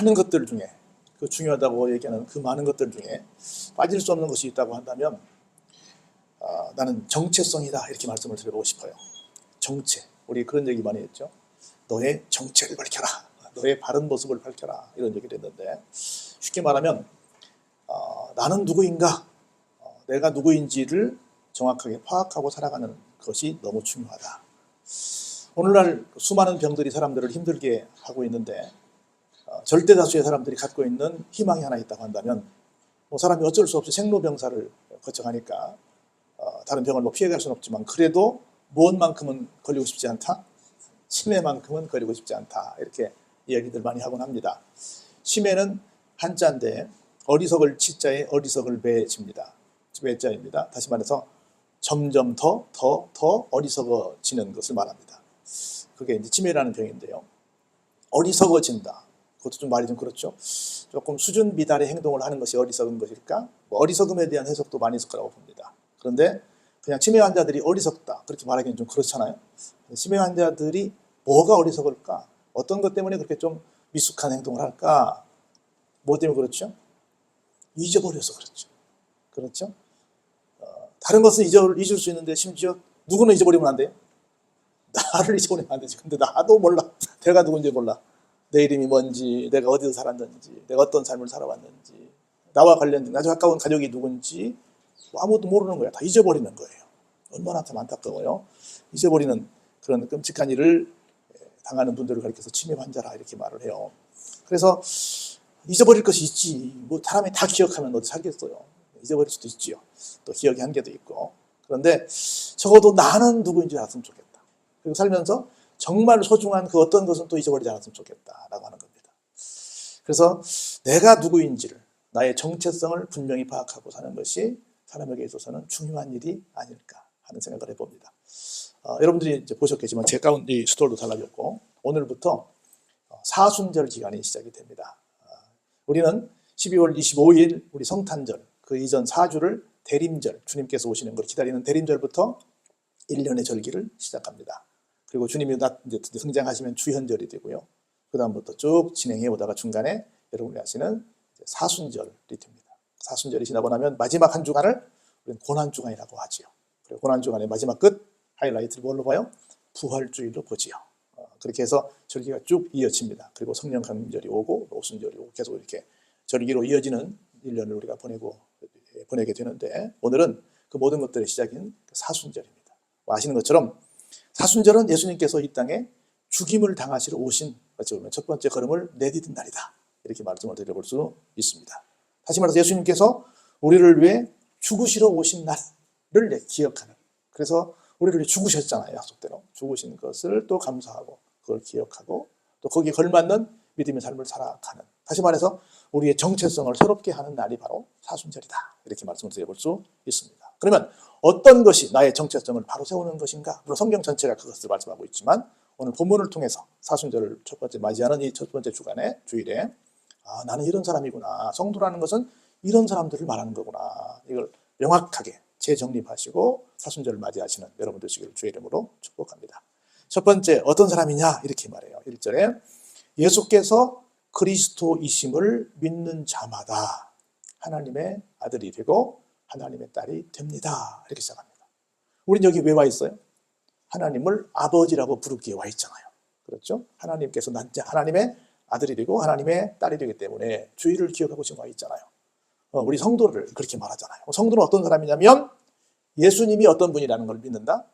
많은 것들 중에, 그 중요하다고 얘기하는 그 많은 것들 중에 빠질 수 없는 것이 있다고 한다면 나는 정체성이다, 이렇게 말씀을 드려보고 싶어요. 정체. 우리 그런 얘기 많이 했죠. 너의 정체를 밝혀라, 너의 바른 모습을 밝혀라, 이런 얘기를 했는데, 쉽게 말하면 나는 누구인가, 내가 누구인지를 정확하게 파악하고 살아가는 것이 너무 중요하다. 오늘날 수많은 병들이 사람들을 힘들게 하고 있는데, 절대 다수의 사람들이 갖고 있는 희망이 하나 있다고 한다면, 사람이 어쩔 수 없이 생로병사를 거쳐가니까 다른 병을 피해갈 수는 없지만, 그래도 무엇만큼은 걸리고 싶지 않다? 치매만큼은 걸리고 싶지 않다, 이렇게 이야기들 많이 하곤 합니다. 치매는 한자인데 어리석을 치자에 어리석을 배집니다. 배자입니다. 다시 말해서 점점 더 어리석어지는 것을 말합니다. 그게 이제 치매라는 병인데요. 어리석어진다. 그것도 좀 말이 좀 그렇죠. 조금 수준 미달의 행동을 하는 것이 어리석은 것일까? 어리석음에 대한 해석도 많이 있을 거라고 봅니다. 그런데 그냥 치매 환자들이 어리석다, 그렇게 말하기는 좀 그렇잖아요. 치매 환자들이 뭐가 어리석을까? 어떤 것 때문에 그렇게 좀 미숙한 행동을 할까? 뭐 때문에 그렇죠? 잊어버려서 그렇죠. 그렇죠? 다른 것은 잊을 수 있는데, 심지어 누구는 잊어버리면 안 돼요? 나를 잊어버리면 안 되지. 근데 나도 몰라. 내가 누군지 몰라. 내 이름이 뭔지, 내가 어디서 살았는지, 내가 어떤 삶을 살아왔는지, 나와 관련된 아주 가까운 가족이 누군지 아무것도 모르는 거야. 다 잊어버리는 거예요. 얼마나 참 안타까워요. 잊어버리는 그런 끔찍한 일을 당하는 분들을 가리켜서 치매 환자라, 이렇게 말을 해요. 그래서 잊어버릴 것이 있지. 사람이 다 기억하면 어디 살겠어요. 잊어버릴 수도 있지요. 또 기억의 한계도 있고. 그런데 적어도 나는 누구인지 알았으면 좋겠다. 그리고 살면서 정말 소중한 그 어떤 것은 또 잊어버리지 않았으면 좋겠다라고 하는 겁니다. 그래서 내가 누구인지를, 나의 정체성을 분명히 파악하고 사는 것이 사람에게 있어서는 중요한 일이 아닐까 하는 생각을 해봅니다. 여러분들이 이제 보셨겠지만 제 가운데 이 스톨도 달라졌고, 오늘부터 사순절 기간이 시작이 됩니다. 우리는 12월 25일 우리 성탄절, 그 이전 4주를 대림절, 주님께서 오시는 걸 기다리는 대림절부터 1년의 절기를 시작합니다. 그리고 주님이 이제 등장하시면 주현절이 되고요. 그 다음부터 쭉 진행해 오다가 중간에 여러분이 하시는 사순절이 됩니다. 사순절이 지나고 나면 마지막 한 주간을 우리는 고난주간이라고 하지요. 그리고 고난주간의 마지막 끝 하이라이트를 뭘로 봐요? 부활주일로 보지요. 그렇게 해서 절기가 쭉 이어집니다. 그리고 성령 강림절이 오고 오순절이 오고 계속 이렇게 절기로 이어지는 1년을 우리가 보내게 되는데, 오늘은 그 모든 것들의 시작인 사순절입니다. 아시는 것처럼 사순절은 예수님께서 이 땅에 죽임을 당하시러 오신, 어찌 보면 첫 번째 걸음을 내디딘 날이다, 이렇게 말씀을 드려볼 수 있습니다. 다시 말해서 예수님께서 우리를 위해 죽으시러 오신 날을 기억하는, 그래서 우리를 위해 죽으셨잖아요. 약속대로 죽으신 것을 또 감사하고 그걸 기억하고 또 거기에 걸맞는 믿음의 삶을 살아가는, 다시 말해서 우리의 정체성을 새롭게 하는 날이 바로 사순절이다, 이렇게 말씀을 드려볼 수 있습니다. 그러면 어떤 것이 나의 정체성을 바로 세우는 것인가? 물론 성경 전체가 그것을 말씀하고 있지만, 오늘 본문을 통해서 사순절을 첫 번째 맞이하는 이 첫 번째 주간의 주일에 나는 이런 사람이구나, 성도라는 것은 이런 사람들을 말하는 거구나, 이걸 명확하게 재정립하시고 사순절을 맞이하시는 여러분 되시기를 주의 이름으로 축복합니다. 첫 번째, 어떤 사람이냐, 이렇게 말해요. 1절에 예수께서 그리스도이심을 믿는 자마다 하나님의 아들이 되고 하나님의 딸이 됩니다, 이렇게 시작합니다. 우린 여기 왜 와 있어요? 하나님을 아버지라고 부르기에 와 있잖아요. 그렇죠? 하나님께서 난 자, 하나님의 아들이 되고 하나님의 딸이 되기 때문에 주의를 기억하고 지금 와 있잖아요. 우리 성도를 그렇게 말하잖아요. 성도는 어떤 사람이냐면 예수님이 어떤 분이라는 걸 믿는다?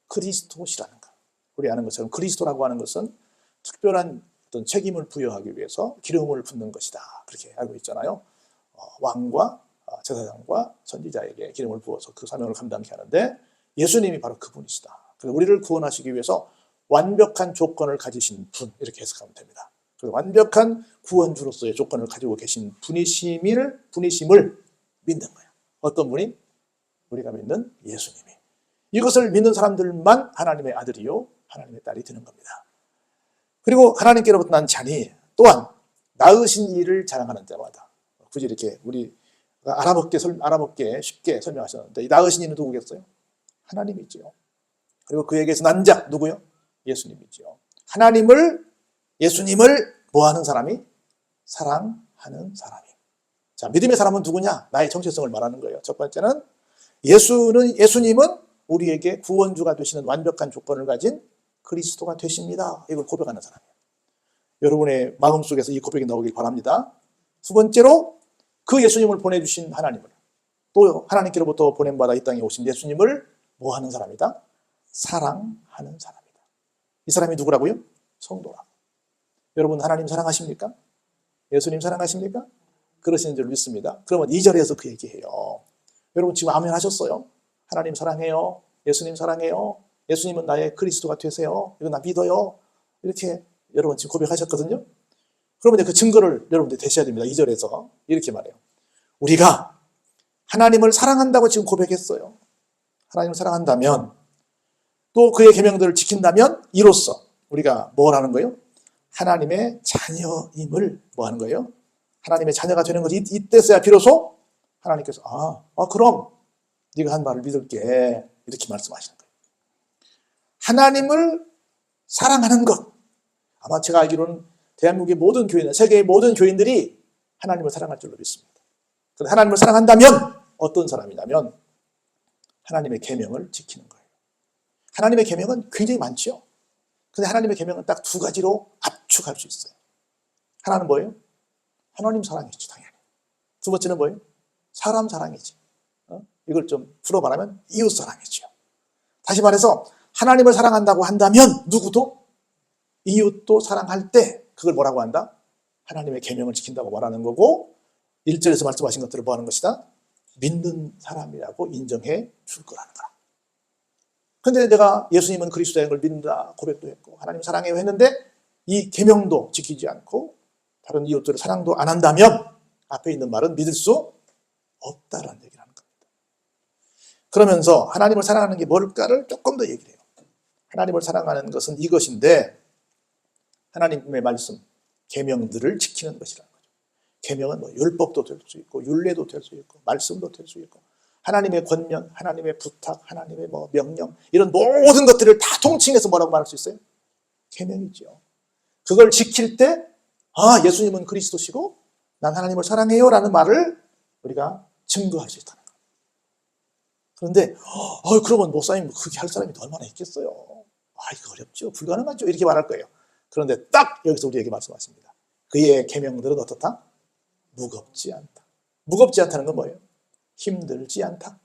그리스도시라는 것. 우리 아는 것처럼 그리스도라고 하는 것은 특별한 어떤 책임을 부여하기 위해서 기름을 붓는 것이다, 그렇게 알고 있잖아요. 왕과 제사장과 선지자에게 기름을 부어서 그 사명을 감당케 하는데, 예수님이 바로 그분이시다. 그래서 우리를 구원하시기 위해서 완벽한 조건을 가지신 분, 이렇게 해석하면 됩니다. 그래서 완벽한 구원주로서의 조건을 가지고 계신 분이심을 믿는 거예요. 어떤 분이? 우리가 믿는 예수님이. 이것을 믿는 사람들만 하나님의 아들이요 하나님의 딸이 되는 겁니다. 그리고 하나님께로부터 난 자니 또한 낳으신 이를 자랑하는 자마다. 굳이 이렇게 우리가 알아먹게 쉽게 설명하셨는데, 이 낳으신 이는 누구겠어요? 하나님이지요. 그리고 그에게서 난 자 누구요? 예수님이지요. 예수님을 뭐 하는 사람이? 사랑하는 사람이. 자, 믿음의 사람은 누구냐? 나의 정체성을 말하는 거예요. 첫 번째는 예수님은 우리에게 구원주가 되시는 완벽한 조건을 가진 그리스도가 되십니다. 이걸 고백하는 사람이에요. 여러분의 마음속에서 이 고백이 나오길 바랍니다. 두 번째로 그 예수님을 보내주신 하나님을, 또 하나님께로부터 보냄받아 이 땅에 오신 예수님을 뭐 하는 사람이다? 사랑하는 사람이다. 이 사람이 누구라고요? 성도라. 여러분 하나님 사랑하십니까? 예수님 사랑하십니까? 그러시는 줄 믿습니다. 그러면 2절에서 그 얘기해요. 여러분 지금 아멘 하셨어요? 하나님 사랑해요. 예수님 사랑해요. 예수님은 나의 그리스도가 되세요. 이거 나 믿어요. 이렇게 여러분 지금 고백하셨거든요. 그러면 그 증거를 여러분들 대셔야 됩니다. 2절에서 이렇게 말해요. 우리가 하나님을 사랑한다고 지금 고백했어요. 하나님을 사랑한다면, 또 그의 계명들을 지킨다면 이로써 우리가 뭘 하는 거예요? 하나님의 자녀임을 뭐 하는 거예요? 하나님의 자녀가 되는 거지. 이때서야 비로소 하나님께서 그럼 네가 한 말을 믿을게, 이렇게 말씀하시는 거예요. 하나님을 사랑하는 것. 아마 제가 알기로는 대한민국의 모든 교인, 세계의 모든 교인들이 하나님을 사랑할 줄로 믿습니다. 그런데 하나님을 사랑한다면 어떤 사람이냐면 하나님의 계명을 지키는 거예요. 하나님의 계명은 굉장히 많죠. 근데 하나님의 계명은 딱 두 가지로 압축할 수 있어요. 하나는 뭐예요? 하나님 사랑이지, 당연히. 두 번째는 뭐예요? 사람 사랑이지. 이걸 좀 풀어 말하면 이웃 사랑이죠. 다시 말해서 하나님을 사랑한다고 한다면 누구도 이웃도 사랑할 때 그걸 뭐라고 한다? 하나님의 계명을 지킨다고 말하는 거고, 1절에서 말씀하신 것들을 뭐 하는 것이다? 믿는 사람이라고 인정해 줄 거라는 거야. 근데 내가 예수님은 그리스도인 걸 믿는다 고백도 했고 하나님 사랑해요 했는데 이 계명도 지키지 않고 다른 이웃들을 사랑도 안 한다면 앞에 있는 말은 믿을 수 없다라는 얘기를 하는 겁니다. 그러면서 하나님을 사랑하는 게 뭘까를 조금 더 얘기를 해요. 하나님을 사랑하는 것은 이것인데, 하나님의 말씀, 계명들을 지키는 것이라는 거죠. 계명은 뭐 율법도 될 수 있고 율례도 될 수 있고 말씀도 될 수 있고 하나님의 권면, 하나님의 부탁, 하나님의 뭐 명령, 이런 모든 것들을 다 통칭해서 뭐라고 말할 수 있어요? 계명이죠. 그걸 지킬 때 예수님은 그리스도시고 난 하나님을 사랑해요 라는 말을 우리가 증거할 수 있다는 거예요. 그런데 그러면 목사님 그렇게 할 사람이 얼마나 있겠어요? 이거 어렵죠. 불가능하죠. 이렇게 말할 거예요. 그런데 딱 여기서 우리에게 말씀하십니다. 그의 계명들은 어떻다? 무겁지 않다. 무겁지 않다는 건 뭐예요? 힘들지 않다.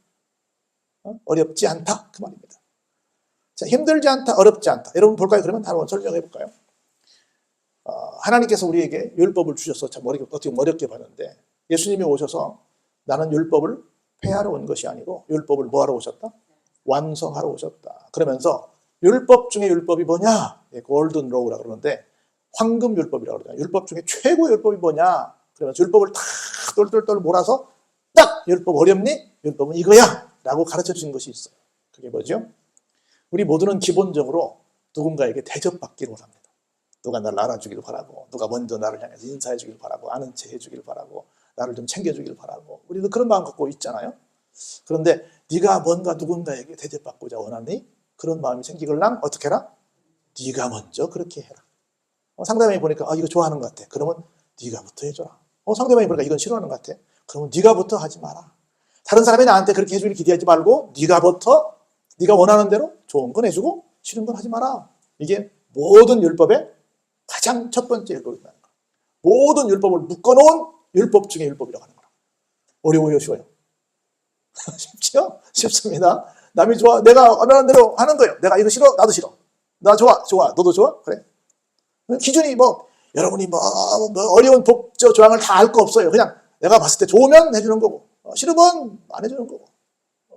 어렵지 않다. 그 말입니다. 자, 힘들지 않다, 어렵지 않다. 여러분 볼까요? 그러면 한번 설명해 볼까요? 하나님께서 우리에게 율법을 주셔서 참 어떻게 어렵게 봤는데, 예수님이 오셔서 나는 율법을 폐하러 온 것이 아니고 율법을 뭐하러 오셨다? 완성하러 오셨다. 그러면서 율법 중에 율법이 뭐냐? 골든 로우라고 그러는데 황금 율법이라고 그러잖아요. 율법 중에 최고의 율법이 뭐냐? 그러면서 율법을 다 똘똘똘 몰아서 딱 율법 어렵니? 율법은 이거야! 라고 가르쳐 주신 것이 있어요. 그게 뭐죠? 우리 모두는 기본적으로 누군가에게 대접받기를 원합니다. 누가 나를 알아주길 바라고, 누가 먼저 나를 향해서 인사해 주길 바라고, 아는 체 해주길 바라고, 나를 좀 챙겨주길 바라고, 우리도 그런 마음 갖고 있잖아요. 그런데 네가 뭔가 누군가에게 대접받고자 원하니? 그런 마음이 생기걸랑 어떻게 해라? 네가 먼저 그렇게 해라. 상대방이 보니까 이거 좋아하는 것 같아. 그러면 네가부터 해줘라. 상대방이 보니까 이건 싫어하는 것 같아. 그러면 네가부터 하지 마라. 다른 사람이 나한테 그렇게 해주길 기대하지 말고 네가부터 네가 원하는 대로 좋은 건 해주고 싫은 건 하지 마라. 이게 모든 율법의 가장 첫 번째 율법이라는 거예요. 모든 율법을 묶어놓은 율법 중에 율법이라고 하는 거예요. 어려워요, 쉬워요? 쉽죠? 쉽습니다. 남이 좋아, 내가 원하는 대로 하는 거예요. 내가 이거 싫어, 나도 싫어. 나 좋아, 너도 좋아? 그래. 기준이 여러분이 어려운 법적 조항을 다 알 거 없어요. 그냥 내가 봤을 때 좋으면 해주는 거고, 싫으면 안 해주는 거고.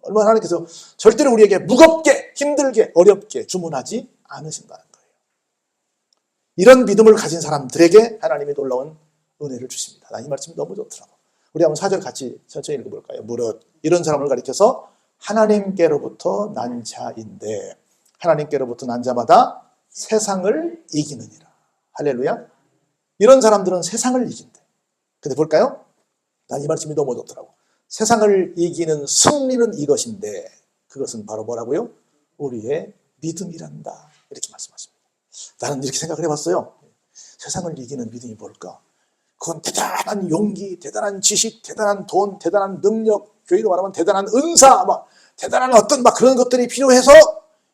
얼마나 하나님께서 절대로 우리에게 무겁게, 힘들게, 어렵게 주문하지 않으신다는 거예요. 이런 믿음을 가진 사람들에게 하나님이 놀라운 은혜를 주십니다. 나 이 말씀이 너무 좋더라고. 우리 한번 4절 같이 천천히 읽어볼까요? 무릇 이런 사람을 가리켜서 하나님께로부터 난 자인데 하나님께로부터 난 자마다 세상을 이기느니라. 할렐루야. 이런 사람들은 세상을 이긴대. 근데 볼까요? 난 이 말씀이 너무 좋더라고. 세상을 이기는 승리는 이것인데 그것은 바로 뭐라고요? 우리의 믿음이란다. 이렇게 말씀하십니다. 나는 이렇게 생각을 해봤어요. 세상을 이기는 믿음이 뭘까? 그건 대단한 용기, 대단한 지식, 대단한 돈, 대단한 능력, 교회로 말하면 대단한 은사, 대단한 어떤 그런 것들이 필요해서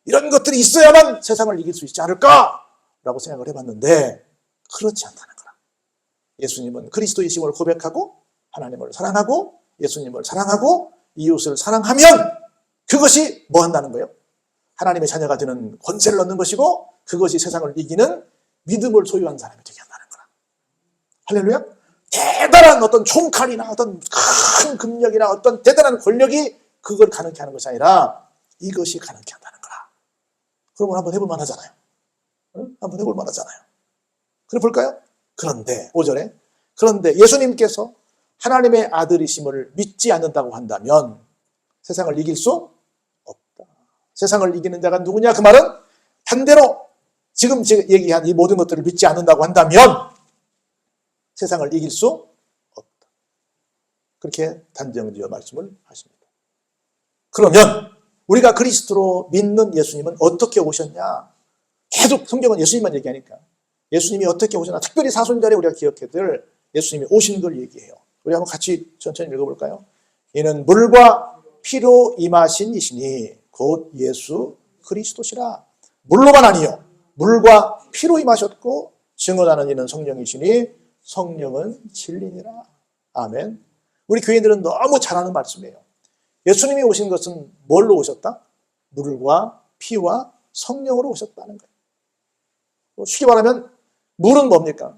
이런 것들이 있어야만 세상을 이길 수 있지 않을까라고 생각을 해봤는데 그렇지 않다는 거라. 예수님은 그리스도이심을 고백하고 하나님을 사랑하고 예수님을 사랑하고 이웃을 사랑하면 그것이 뭐 한다는 거예요? 하나님의 자녀가 되는 권세를 얻는 것이고 그것이 세상을 이기는 믿음을 소유한 사람이 되게 한다는 거라. 할렐루야. 대단한 어떤 총칼이나 어떤 큰 금력이나 어떤 대단한 권력이 그걸 가능케 하는 것이 아니라 이것이 가능케 한다는 거라. 그러면 한번 해볼 만하잖아요. 한번 해볼 만하잖아요. 그래 볼까요? 그런데 5절에 그런데 예수님께서 하나님의 아들이심을 믿지 않는다고 한다면 세상을 이길 수 없다. 세상을 이기는 자가 누구냐? 그 말은 반대로 지금 제가 얘기한 이 모든 것들을 믿지 않는다고 한다면 세상을 이길 수 없다. 그렇게 단정지어 말씀을 하십니다. 그러면 우리가 그리스도로 믿는 예수님은 어떻게 오셨냐? 계속 성경은 예수님만 얘기하니까 예수님이 어떻게 오셨나? 특별히 사순절에 우리가 기억해야 될 예수님이 오신 걸 얘기해요. 우리 한번 같이 천천히 읽어볼까요? 이는 물과 피로 임하신 이시니 곧 예수 그리스도시라. 물로만 아니요 물과 피로 임하셨고 증언하는 이는 성령이시니 성령은 진리니라. 아멘. 우리 교인들은 너무 잘 아는 말씀이에요. 예수님이 오신 것은 뭘로 오셨다? 물과 피와 성령으로 오셨다는 거예요. 쉽게 말하면 물은 뭡니까?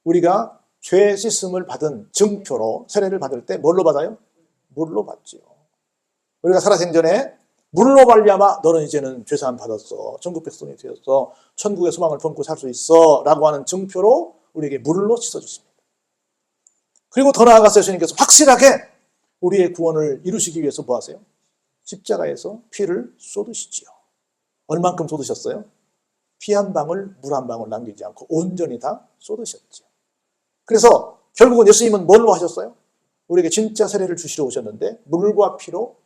우리가 죄 씻음을 받은 증표로 세례를 받을 때 뭘로 받아요? 물로 받지요. 우리가 살아생전에 물로 말미암아 너는 이제는 죄사함 받았어. 천국 백성이 되었어. 천국의 소망을 품고 살 수 있어. 라고 하는 증표로 우리에게 물로 씻어주십니다. 그리고 더 나아가서 예수님께서 확실하게 우리의 구원을 이루시기 위해서 뭐 하세요? 십자가에서 피를 쏟으시지요. 얼만큼 쏟으셨어요? 피 한 방울, 물 한 방울 남기지 않고 온전히 다 쏟으셨지요. 그래서 결국은 예수님은 뭘로 하셨어요? 우리에게 진짜 세례를 주시러 오셨는데 물과 피로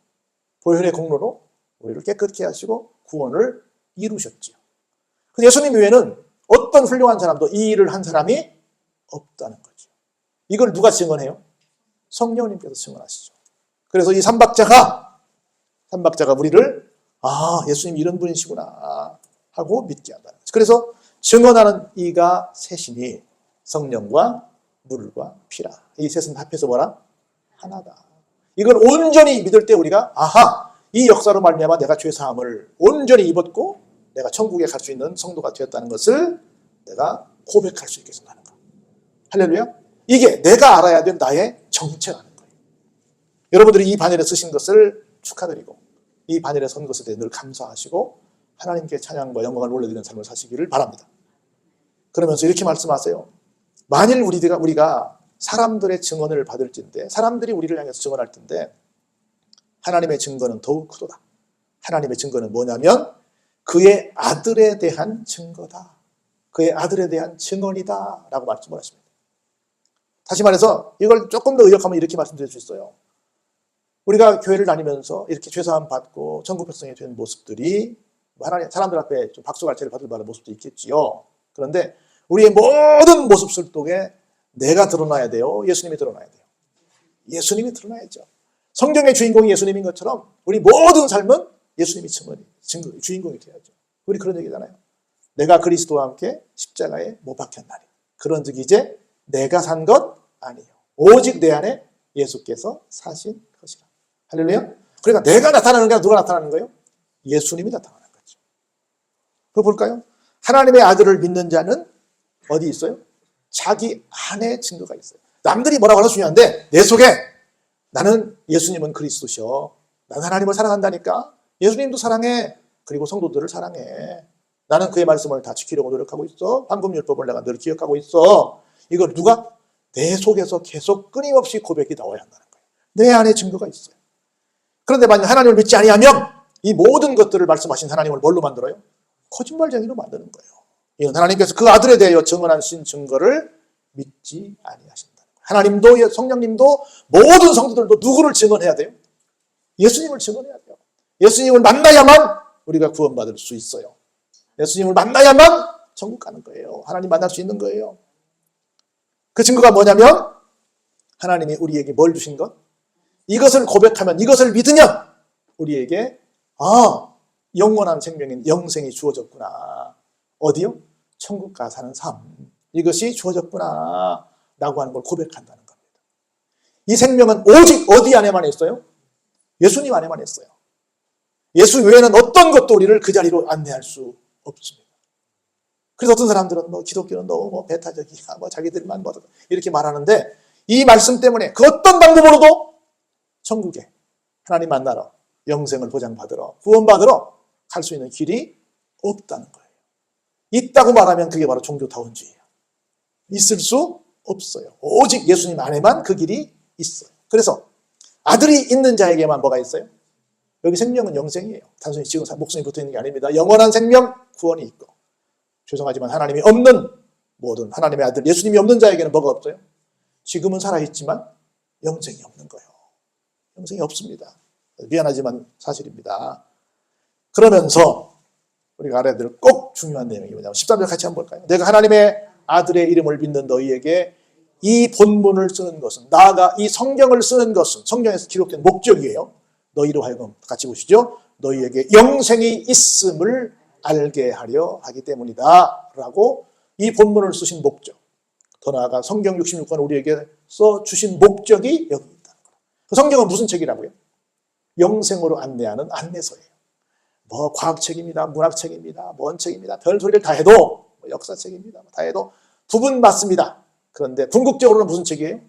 보혈의 공로로 우리를 깨끗게 하시고 구원을 이루셨지요. 근데 예수님 외에는 어떤 훌륭한 사람도 이 일을 한 사람이 없다는 거죠. 이걸 누가 증언해요? 성령님께서 증언하시죠. 그래서 이 삼박자가 우리를 예수님 이런 분이시구나 하고 믿게 한다는 거죠. 그래서 증언하는 이가 셋이니 성령과 물과 피라. 이 셋은 합해서 뭐라? 하나다. 이걸 온전히 믿을 때 우리가 이 역사로 말미암아 내가 죄사함을 온전히 입었고 내가 천국에 갈 수 있는 성도가 되었다는 것을 내가 고백할 수 있게 된다는 거. 할렐루야. 이게 내가 알아야 될 나의 정체라는 거예요. 여러분들이 이 반열에 쓰신 것을 축하드리고 이 반열에 선 것에 대해 늘 감사하시고 하나님께 찬양과 영광을 올려드리는 삶을 사시기를 바랍니다. 그러면서 이렇게 말씀하세요. 만일 우리가 사람들의 증언을 받을진데 사람들이 우리를 향해서 증언할 텐데 하나님의 증거는 더욱 크도다. 하나님의 증거는 뭐냐면 그의 아들에 대한 증거다. 그의 아들에 대한 증언이다 라고 말씀을 하십니다. 다시 말해서 이걸 조금 더 의역하면 이렇게 말씀드릴 수 있어요. 우리가 교회를 다니면서 이렇게 죄사함 받고 천국 백성이 된 모습들이 하나님 사람들 앞에 좀 박수갈채를 받을 만한 모습도 있겠지요. 그런데 우리의 모든 모습 속에 내가 드러나야 돼요? 예수님이 드러나야 돼요? 예수님이 드러나야죠. 성경의 주인공이 예수님인 것처럼 우리 모든 삶은 예수님이 주인공이 돼야죠. 우리 그런 얘기잖아요. 내가 그리스도와 함께 십자가에 못 박혔나니 그런즉 이제 내가 산 것 아니요 오직 내 안에 예수께서 사신 것이라. 할렐루야. 그러니까 내가 나타나는 게 아니라 누가 나타나는 거예요? 예수님이 나타나는 거죠. 그거 볼까요? 하나님의 아들을 믿는 자는 어디 있어요? 자기 안에 증거가 있어요. 남들이 뭐라고 하나 중요한데 내 속에 나는 예수님은 그리스도셔. 나는 하나님을 사랑한다니까. 예수님도 사랑해. 그리고 성도들을 사랑해. 나는 그의 말씀을 다 지키려고 노력하고 있어. 황금율법을 내가 늘 기억하고 있어. 이걸 누가? 내 속에서 계속 끊임없이 고백이 나와야 한다는 거예요. 내 안에 증거가 있어요. 그런데 만약 하나님을 믿지 아니하면 이 모든 것들을 말씀하신 하나님을 뭘로 만들어요? 거짓말쟁이로 만드는 거예요. 이는 하나님께서 그 아들에 대하여 증언하신 증거를 믿지 아니하신다는 거예요. 하나님도 성령님도 모든 성도들도 누구를 증언해야 돼요? 예수님을 증언해야 돼요. 예수님을 만나야만 우리가 구원받을 수 있어요. 예수님을 만나야만 천국 가는 거예요. 하나님 만날 수 있는 거예요. 그 증거가 뭐냐면 하나님이 우리에게 뭘 주신 것? 이것을 고백하면, 이것을 믿으면 우리에게 영원한 생명인 영생이 주어졌구나. 어디요? 천국 가 사는 삶. 이것이 주어졌구나 라고 하는 걸 고백한다는 겁니다. 이 생명은 오직 어디 안에만 있어요? 예수님 안에만 있어요. 예수 외에는 어떤 것도 우리를 그 자리로 안내할 수 없습니다. 그래서 어떤 사람들은 기독교는 너무 배타적이야, 자기들만 이렇게 말하는데, 이 말씀 때문에 그 어떤 방법으로도 천국에 하나님 만나러, 영생을 보장받으러, 구원받으러 갈 수 있는 길이 없다는 거예요. 있다고 말하면 그게 바로 종교타원주의예요. 있을 수 없어요. 오직 예수님 안에만 그 길이 있어요. 그래서 아들이 있는 자에게만 뭐가 있어요? 여기 생명은 영생이에요. 단순히 지금 목숨이 붙어있는 게 아닙니다. 영원한 생명, 구원이 있고, 죄송하지만 하나님이 없는 모든 하나님의 아들 예수님이 없는 자에게는 뭐가 없어요? 지금은 살아있지만 영생이 없는 거예요. 영생이 없습니다. 미안하지만 사실입니다. 그러면서 우리가 알아야 될 꼭 중요한 내용이 뭐냐면 13절 같이 한번 볼까요? 내가 하나님의 아들의 이름을 믿는 너희에게 이 본문을 쓰는 것은, 나아가 이 성경을 쓰는 것은, 성경에서 기록된 목적이에요. 너희로 하여금 같이 보시죠. 너희에게 영생이 있음을 알게 하려 하기 때문이다 라고 이 본문을 쓰신 목적, 더 나아가 성경 66권 우리에게 써주신 목적이 여기 있다는 거예요. 그 성경은 무슨 책이라고요? 영생으로 안내하는 안내서예요. 과학책입니다, 문학책입니다, 뭔 책입니다, 별소리를 다 해도, 역사책입니다, 다 해도 부분 맞습니다. 그런데 궁극적으로는 무슨 책이에요?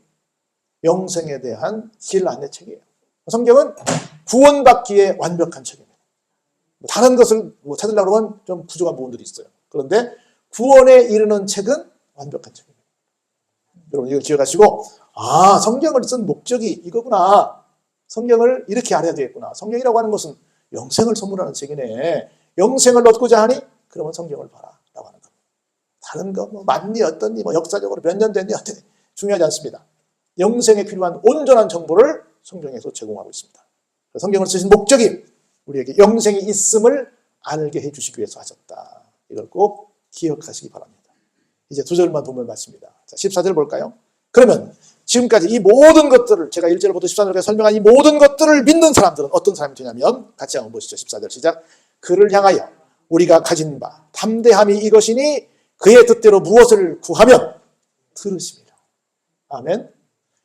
영생에 대한 길 안내책이에요. 성경은 구원받기에 완벽한 책입니다. 다른 것을 찾으려고 하면 좀 부족한 부분들이 있어요. 그런데 구원에 이르는 책은 완벽한 책입니다. 여러분 이걸 기억하시고, 성경을 쓴 목적이 이거구나. 성경을 이렇게 알아야 되겠구나. 성경이라고 하는 것은 영생을 선물하는 책이네. 영생을 얻고자 하니 그러면 성경을 봐라 라고 하는 겁니다. 다른 거 맞니 어떻니 역사적으로 몇 년 됐니 어떻니 중요하지 않습니다. 영생에 필요한 온전한 정보를 성경에서 제공하고 있습니다. 성경을 쓰신 목적이 우리에게 영생이 있음을 알게 해주시기 위해서 하셨다. 이걸 꼭 기억하시기 바랍니다. 이제 2절만 보면 맞습니다. 자, 14절 볼까요? 그러면 지금까지 이 모든 것들을, 제가 1절부터 14절까지 설명한 이 모든 것들을 믿는 사람들은 어떤 사람이 되냐면, 같이 한번 보시죠. 14절 시작. 그를 향하여 우리가 가진 바 담대함이 이것이니 그의 뜻대로 무엇을 구하면 들으십니다. 아멘.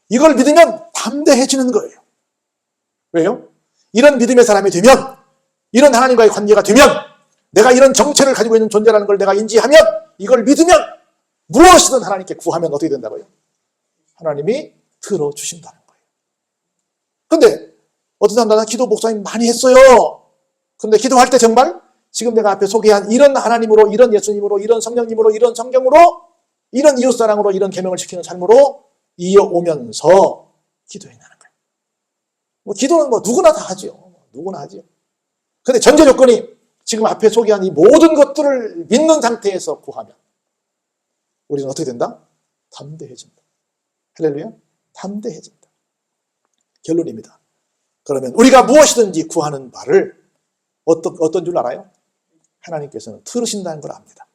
이걸 믿으면 담대해지는 거예요. 왜요? 이런 믿음의 사람이 되면, 이런 하나님과의 관계가 되면, 내가 이런 정체를 가지고 있는 존재라는 걸 내가 인지하면, 이걸 믿으면 무엇이든 하나님께 구하면 어떻게 된다고요? 하나님이 들어주신다는 거예요. 근데 어떤 사람, 나는 기도 목사님 많이 했어요. 근데 기도할 때 정말 지금 내가 앞에 소개한 이런 하나님으로, 이런 예수님으로, 이런 성령님으로, 이런 성경으로, 이런 이웃사랑으로, 이런 계명을 지키는 삶으로 이어오면서 기도해내는 거예요. 기도는 누구나 다 하죠. 누구나 하죠. 근데 전제 조건이 지금 앞에 소개한 이 모든 것들을 믿는 상태에서 구하면 우리는 어떻게 된다? 담대해진다. 할렐루야. 담대해진다. 결론입니다. 그러면 우리가 무엇이든지 구하는 바를 어떤 줄 알아요? 하나님께서는 들으신다는 걸 압니다.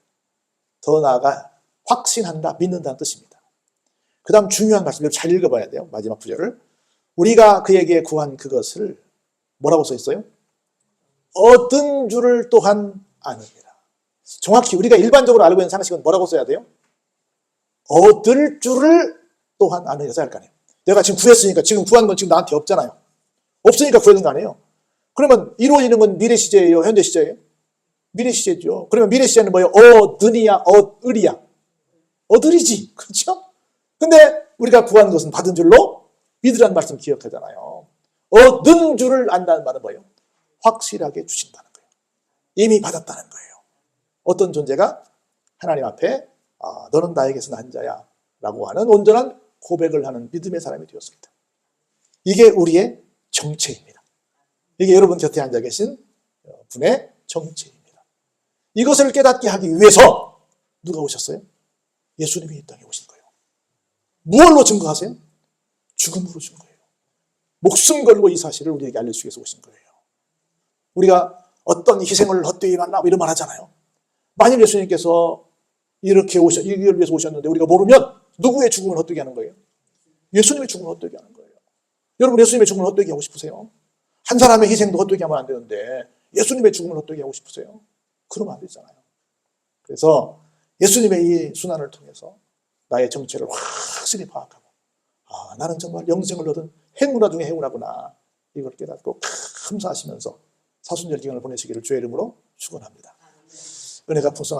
더 나아가 확신한다, 믿는다는 뜻입니다. 그 다음 중요한 말씀을 잘 읽어봐야 돼요. 마지막 구절을. 우리가 그에게 구한 그것을 뭐라고 써 있어요? 얻은 줄을 또한 아느니라. 정확히 우리가 일반적으로 알고 있는 상식은 뭐라고 써야 돼요? 얻을 줄을 또한 아느니라 써야 할 거 아니에요. 내가 지금 구했으니까, 지금 구한 건 지금 나한테 없잖아요. 없으니까 구했는 거 아니에요. 그러면 이루어지는 건 미래 시제예요, 현재 시제예요? 미래 시제죠. 그러면 미래 시제는 뭐예요? 얻으니야, 얻으리야. 얻으리지. 그렇죠? 근데 우리가 구한 것은 받은 줄로 믿으라는 말씀 기억하잖아요. 얻은 줄을 안다는 말은 뭐예요? 확실하게 주신다는 거예요. 이미 받았다는 거예요. 어떤 존재가 하나님 앞에 너는 나에게서 난 자야 라고 하는 온전한 고백을 하는 믿음의 사람이 되었습니다. 이게 우리의 정체입니다. 이게 여러분 곁에 앉아 계신 분의 정체입니다. 이것을 깨닫게 하기 위해서 누가 오셨어요? 예수님이 이 땅에 오신 거예요. 무엇로 증거하세요? 죽음으로 증거해요. 목숨 걸고 이 사실을 우리에게 알려주기 위해서 오신 거예요. 우리가 어떤 희생을 헛되이 만나고 이런 말 하잖아요. 만일 예수님께서 이걸 위해서 오셨는데 우리가 모르면 누구의 죽음을 헛되게 하는 거예요? 예수님의 죽음을 헛되게 하는 거예요. 여러분 예수님의 죽음을 헛되게 하고 싶으세요? 한 사람의 희생도 헛되게 하면 안 되는데 예수님의 죽음을 헛되게 하고 싶으세요? 그러면 안 되잖아요. 그래서 예수님의 이 순환을 통해서 나의 정체를 확실히 파악하고 나는 정말 영생을 얻은 행운아 중에 행운아구나, 이걸 깨닫고 감사하시면서 사순절 기간을 보내시기를 주의 이름으로 축원합니다. 은혜가 풍성한